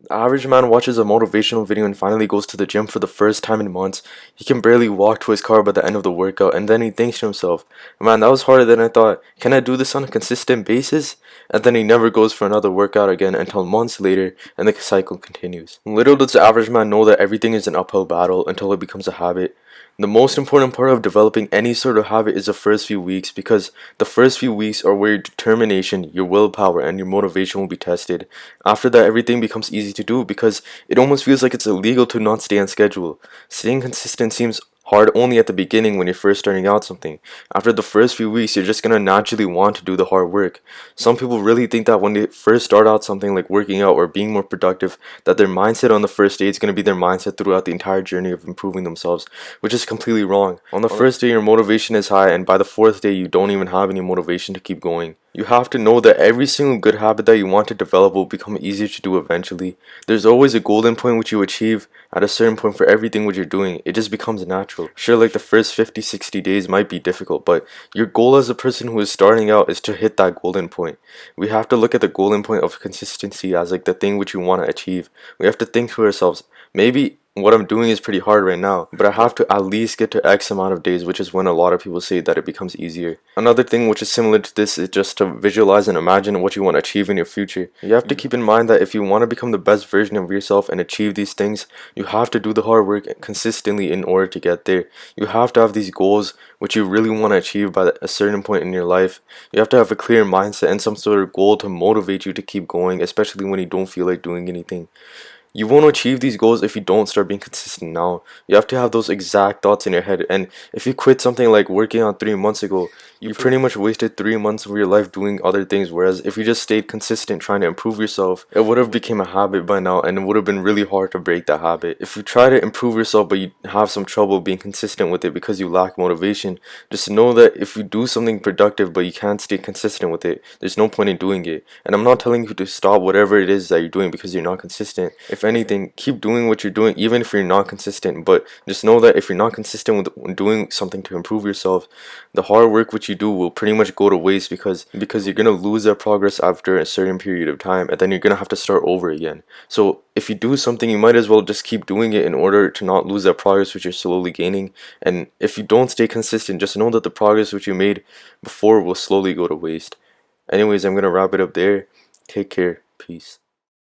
The average man watches a motivational video and finally goes to the gym for the first time in months. He can barely walk to his car by the end of the workout, and then he thinks to himself, man, that was harder than I thought. Can I do this on a consistent basis? And then he never goes for another workout again until months later, and the cycle continues. Little does the average man know that everything is an uphill battle until it becomes a habit. The most important part of developing any sort of habit is the first few weeks, because the first few weeks are where your determination, your willpower, and your motivation will be tested. After that, everything becomes easy to do because it almost feels like it's illegal to not stay on schedule. Staying consistent seems hard only at the beginning when you're first starting out something. After the first few weeks, you're just gonna naturally want to do the hard work. Some people really think that when they first start out something like working out or being more productive, that their mindset on the first day is gonna be their mindset throughout the entire journey of improving themselves, which is completely wrong. On the first day, your motivation is high, and by the fourth day, you don't even have any motivation to keep going. You have to know that every single good habit that you want to develop will become easier to do eventually. There's always a golden point which you achieve at a certain point for everything which you're doing. It just becomes natural. Sure, like the first 50, 60 days might be difficult, but your goal as a person who is starting out is to hit that golden point. We have to look at the golden point of consistency as like the thing which you want to achieve. We have to think to ourselves, maybe what I'm doing is pretty hard right now, but I have to at least get to X amount of days, which is when a lot of people say that it becomes easier. Another thing which is similar to this is just to visualize and imagine what you want to achieve in your future. You have to keep in mind that if you want to become the best version of yourself and achieve these things, you have to do the hard work consistently in order to get there. You have to have these goals which you really want to achieve by a certain point in your life. You have to have a clear mindset and some sort of goal to motivate you to keep going, especially when you don't feel like doing anything. You won't achieve these goals if you don't start being consistent now. You have to have those exact thoughts in your head. And if you quit something like working out 3 months ago, you pretty much wasted 3 months of your life doing other things. Whereas if you just stayed consistent trying to improve yourself, it would have become a habit by now, and it would have been really hard to break that habit. If you try to improve yourself but you have some trouble being consistent with it because you lack motivation, just know that if you do something productive but you can't stay consistent with it, there's no point in doing it. And I'm not telling you to stop whatever it is that you're doing because you're not consistent. If anything, keep doing what you're doing even if you're not consistent, but just know that if you're not consistent with doing something to improve yourself, the hard work which you do will pretty much go to waste, because you're gonna lose that progress after a certain period of time, and then you're gonna have to start over again. So if you do something, you might as well just keep doing it in order to not lose that progress which you're slowly gaining. And if you don't stay consistent, just know that the progress which you made before will slowly go to waste. Anyways, I'm gonna wrap it up there. Take care. Peace.